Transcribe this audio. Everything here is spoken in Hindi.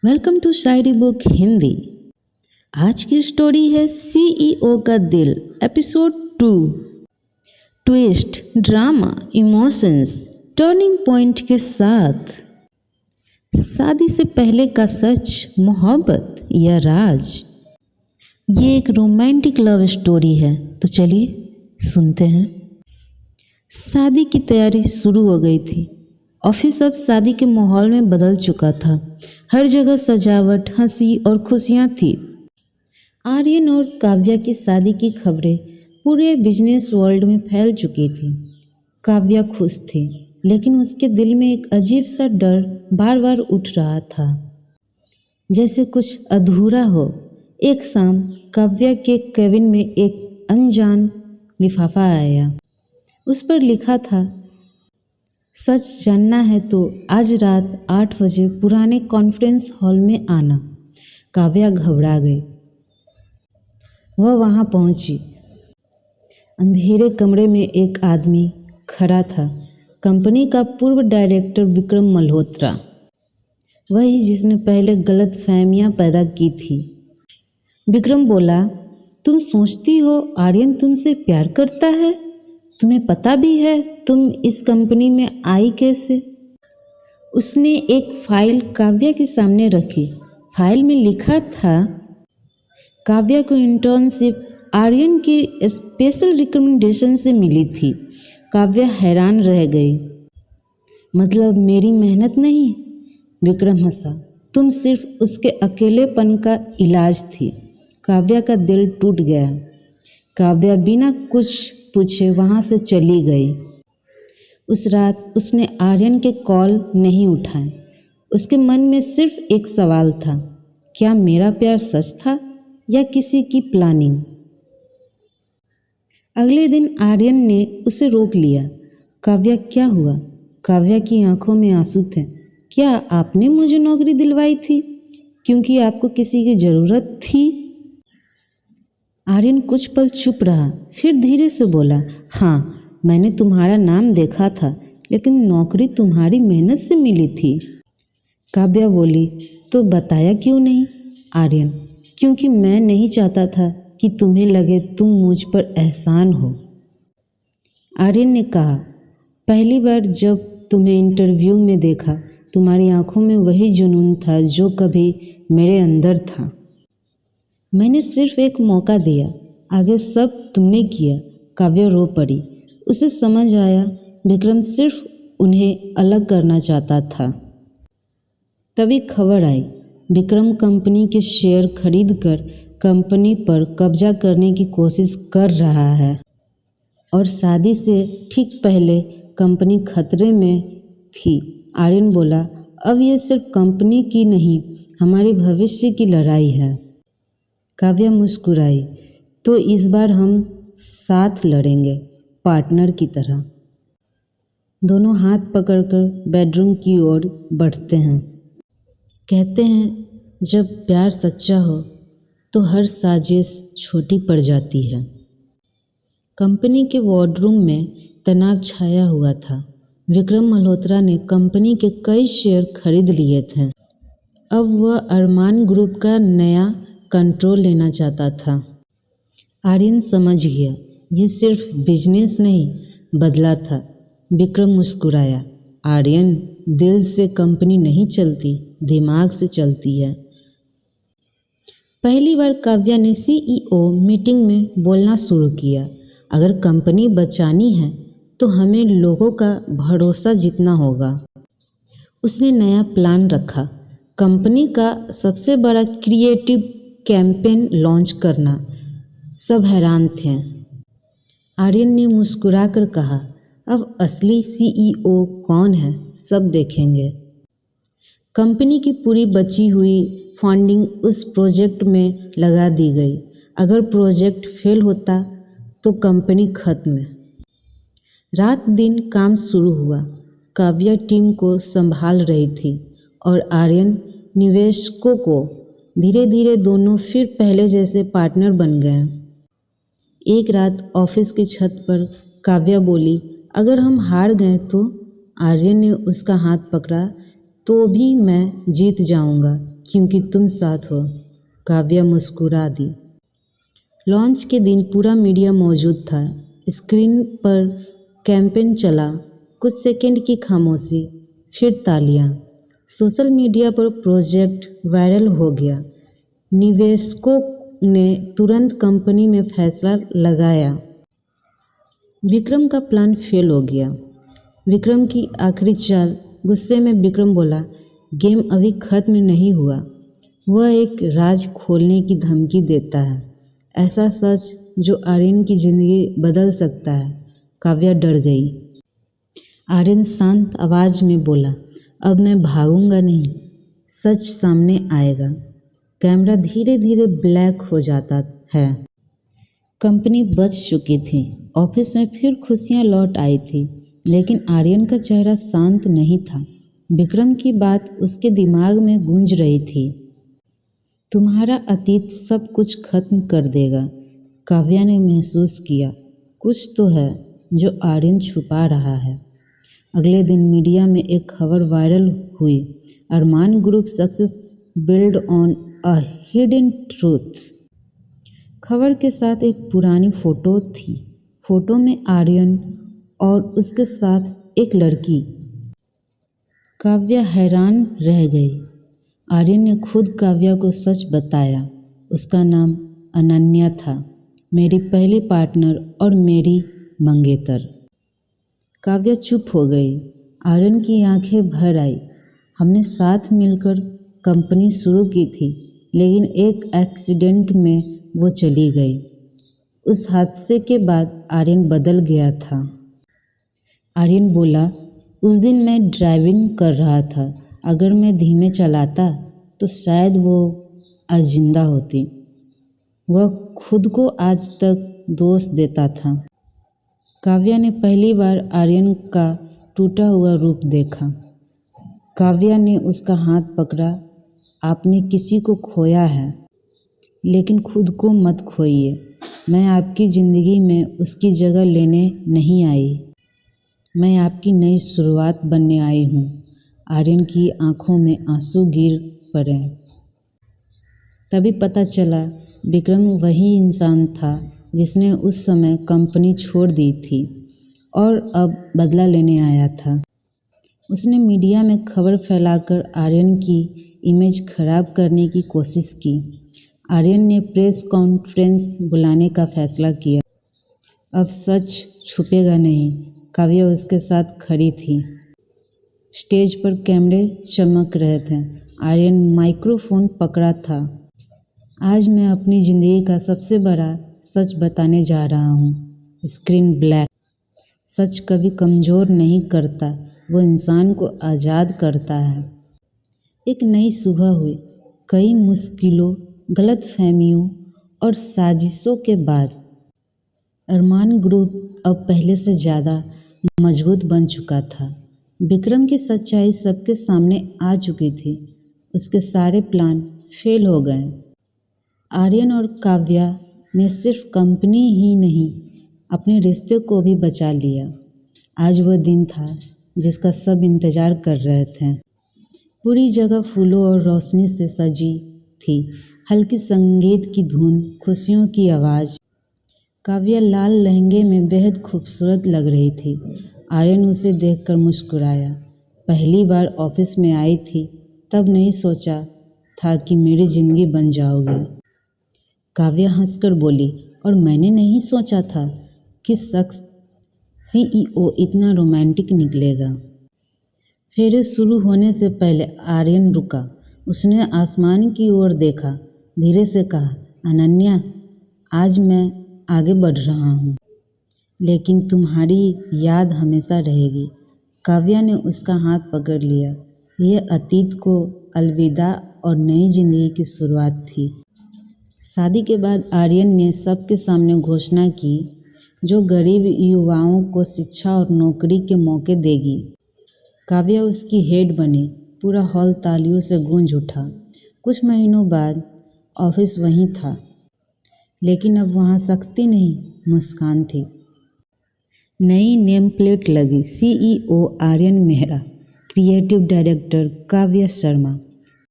वेलकम टू शायरी बुक हिंदी। आज की स्टोरी है सीईओ का दिल, episode 2। Twist, drama, emotions, turning point के साथ। शादी से पहले का सच, मोहब्बत या राज। ये एक रोमांटिक लव स्टोरी है, तो चलिए सुनते हैं। शादी की तैयारी शुरू हो गई थी। ऑफिस अब शादी के माहौल में बदल चुका था। हर जगह सजावट, हंसी और खुशियां थी। आर्यन और काव्या की शादी की खबरें पूरे बिजनेस वर्ल्ड में फैल चुकी थी। काव्या खुश थी, लेकिन उसके दिल में एक अजीब सा डर बार बार उठ रहा था, जैसे कुछ अधूरा हो। एक शाम काव्या के केबिन में एक अनजान लिफाफा आया। उस पर लिखा था, सच जानना है तो आज रात 8 बजे पुराने कॉन्फ्रेंस हॉल में आना। काव्या घबरा गई। वह वहां पहुंची। अंधेरे कमरे में एक आदमी खड़ा था, कंपनी का पूर्व डायरेक्टर विक्रम मल्होत्रा, वही जिसने पहले गलत फहमियां पैदा की थी। विक्रम बोला, तुम सोचती हो आर्यन तुमसे प्यार करता है? तुम्हें पता भी है तुम इस कंपनी में आई कैसे? उसने एक फाइल काव्या के सामने रखी। फाइल में लिखा था, काव्या को इंटर्नशिप आर्यन की स्पेशल रिकमेंडेशन से मिली थी। काव्या हैरान रह गई। मतलब मेरी मेहनत नहीं? विक्रम हंसा। तुम सिर्फ उसके अकेलेपन का इलाज थी। काव्या का दिल टूट गया। काव्या बिना कुछ पूछे वहाँ से चली गई। उस रात उसने आर्यन के कॉल नहीं उठाए। उसके मन में सिर्फ एक सवाल था, क्या मेरा प्यार सच था या किसी की प्लानिंग? अगले दिन आर्यन ने उसे रोक लिया। काव्या, क्या हुआ? काव्या की आंखों में आंसू थे। क्या आपने मुझे नौकरी दिलवाई थी क्योंकि आपको किसी की ज़रूरत थी? आर्यन कुछ पल चुप रहा, फिर धीरे से बोला, हाँ, मैंने तुम्हारा नाम देखा था, लेकिन नौकरी तुम्हारी मेहनत से मिली थी। काव्या बोली, तो बताया क्यों नहीं? आर्यन, क्योंकि मैं नहीं चाहता था कि तुम्हें लगे तुम मुझ पर एहसान हो। आर्यन ने कहा, पहली बार जब तुम्हें इंटरव्यू में देखा, तुम्हारी आंखों में वही जुनून था जो कभी मेरे अंदर था। मैंने सिर्फ एक मौका दिया, आगे सब तुमने किया। काव्या रो पड़ी। उसे समझ आया विक्रम सिर्फ उन्हें अलग करना चाहता था। तभी खबर आई, विक्रम कंपनी के शेयर खरीदकर कंपनी पर कब्जा करने की कोशिश कर रहा है और शादी से ठीक पहले कंपनी खतरे में थी। आर्यन बोला, अब ये सिर्फ कंपनी की नहीं, हमारे भविष्य की लड़ाई है। काव्या मुस्कुराई, तो इस बार हम साथ लड़ेंगे, पार्टनर की तरह। दोनों हाथ पकड़कर बेडरूम की ओर बढ़ते हैं। कहते हैं जब प्यार सच्चा हो तो हर साजिश छोटी पड़ जाती है। कंपनी के वार्डरूम में तनाव छाया हुआ था। विक्रम मल्होत्रा ने कंपनी के कई शेयर खरीद लिए थे। अब वह अरमान ग्रुप का नया कंट्रोल लेना चाहता था। आर्यन समझ गया, ये सिर्फ बिजनेस नहीं बदला था। विक्रम मुस्कुराया, आर्यन, दिल से कंपनी नहीं चलती, दिमाग से चलती है। पहली बार काव्या ने सीईओ मीटिंग में बोलना शुरू किया, अगर कंपनी बचानी है तो हमें लोगों का भरोसा जीतना होगा। उसने नया प्लान रखा, कंपनी का सबसे बड़ा क्रिएटिव कैंपेन लॉन्च करना। सब हैरान थे। आर्यन ने मुस्कुराकर कहा, अब असली सीईओ कौन है सब देखेंगे। कंपनी की पूरी बची हुई फंडिंग उस प्रोजेक्ट में लगा दी गई। अगर प्रोजेक्ट फेल होता तो कंपनी खत्म। रात दिन काम शुरू हुआ। काव्या टीम को संभाल रही थी और आर्यन निवेशकों को। धीरे धीरे दोनों फिर पहले जैसे पार्टनर बन गए। एक रात ऑफिस की छत पर काव्या बोली, अगर हम हार गए तो? आर्यन ने उसका हाथ पकड़ा, तो भी मैं जीत जाऊंगा, क्योंकि तुम साथ हो। काव्या मुस्कुरा दी। लॉन्च के दिन पूरा मीडिया मौजूद था। स्क्रीन पर कैंपेन चला, कुछ सेकंड की खामोशी, फिर तालियां। सोशल मीडिया पर प्रोजेक्ट वायरल हो गया। निवेशकों ने तुरंत कंपनी में फैसला लगाया। विक्रम का प्लान फेल हो गया। विक्रम की आखिरी चाल। गुस्से में विक्रम बोला, गेम अभी खत्म नहीं हुआ। वह एक राज खोलने की धमकी देता है, ऐसा सच जो आर्यन की जिंदगी बदल सकता है। काव्या डर गई। आर्यन शांत आवाज में बोला, अब मैं भागूंगा नहीं, सच सामने आएगा। कैमरा धीरे धीरे ब्लैक हो जाता है। कंपनी बच चुकी थी। ऑफिस में फिर खुशियां लौट आई थी, लेकिन आर्यन का चेहरा शांत नहीं था। विक्रम की बात उसके दिमाग में गूंज रही थी। तुम्हारा अतीत सब कुछ खत्म कर देगा। काव्या ने महसूस किया, कुछ तो है जो आर्यन छुपा रहा है। अगले दिन मीडिया में एक खबर वायरल हुई, Arman group success build on a hidden truth. खबर के साथ एक पुरानी फोटो थी। फोटो में आर्यन और उसके साथ एक लड़की। काव्या हैरान रह गई। आर्यन ने खुद काव्या को सच बताया। उसका नाम अनन्या था, मेरी पहली पार्टनर और मेरी मंगेतर। काव्या चुप हो गई। आर्यन की आंखें भर आई। हमने साथ मिलकर कंपनी शुरू की थी, लेकिन एक एक्सीडेंट में वो चली गई। उस हादसे के बाद आर्यन बदल गया था। आर्यन बोला, उस दिन मैं ड्राइविंग कर रहा था। अगर मैं धीमे चलाता तो शायद वो आज जिंदा होती। वह खुद को आज तक दोष देता था। काव्या ने पहली बार आर्यन का टूटा हुआ रूप देखा। काव्या ने उसका हाथ पकड़ा। आपने किसी को खोया है, लेकिन खुद को मत खोइए। मैं आपकी ज़िंदगी में उसकी जगह लेने नहीं आई। मैं आपकी नई शुरुआत बनने आई हूँ। आर्यन की आंखों में आंसू गिर पड़े। तभी पता चला विक्रम वही इंसान था जिसने उस समय कंपनी छोड़ दी थी और अब बदला लेने आया था। उसने मीडिया में खबर फैलाकर आर्यन की इमेज खराब करने की कोशिश की। आर्यन ने प्रेस कॉन्फ्रेंस बुलाने का फैसला किया। अब सच छुपेगा नहीं। काव्या उसके साथ खड़ी थी। स्टेज पर कैमरे चमक रहे थे। आर्यन माइक्रोफोन पकड़ा था। आज मैं अपनी ज़िंदगी का सबसे बड़ा सच बताने जा रहा हूँ। Screen black. सच कभी कमज़ोर नहीं करता, वो इंसान को आज़ाद करता है। एक नई सुबह हुई। कई मुश्किलों, गलतफहमियों और साजिशों के बाद अरमान ग्रुप अब पहले से ज़्यादा मजबूत बन चुका था। विक्रम की सच्चाई सबके सामने आ चुकी थी। उसके सारे प्लान फेल हो गए। आर्यन और काव्या ने सिर्फ कंपनी ही नहीं, अपने रिश्ते को भी बचा लिया। आज वह दिन था जिसका सब इंतज़ार कर रहे थे। पूरी जगह फूलों और रोशनी से सजी थी। हल्की संगीत की धुन, खुशियों की आवाज़। काव्या लाल लहंगे में बेहद खूबसूरत लग रही थी। आर्यन उसे देखकर मुस्कुराया। पहली बार ऑफिस में आई थी, तब नहीं सोचा था कि मेरी ज़िंदगी बन जाओगी। काव्या हंसकर बोली, और मैंने नहीं सोचा था कि शख्स CEO इतना रोमांटिक निकलेगा। फेरे शुरू होने से पहले आर्यन रुका। उसने आसमान की ओर देखा, धीरे से कहा, अनन्या, आज मैं आगे बढ़ रहा हूँ, लेकिन तुम्हारी याद हमेशा रहेगी। काव्या ने उसका हाथ पकड़ लिया। यह अतीत को अलविदा और नई जिंदगी की शुरुआत थी। शादी के बाद आर्यन ने सबके सामने घोषणा की, जो गरीब युवाओं को शिक्षा और नौकरी के मौके देगी। काव्या उसकी हेड बनी। पूरा हॉल तालियों से गूंज उठा। कुछ महीनों बाद ऑफिस वहीं था, लेकिन अब वहाँ शक्ति नहीं, मुस्कान थी। नई नेम प्लेट लगी, CEO Aryan Mehra, creative director Kavya Sharma.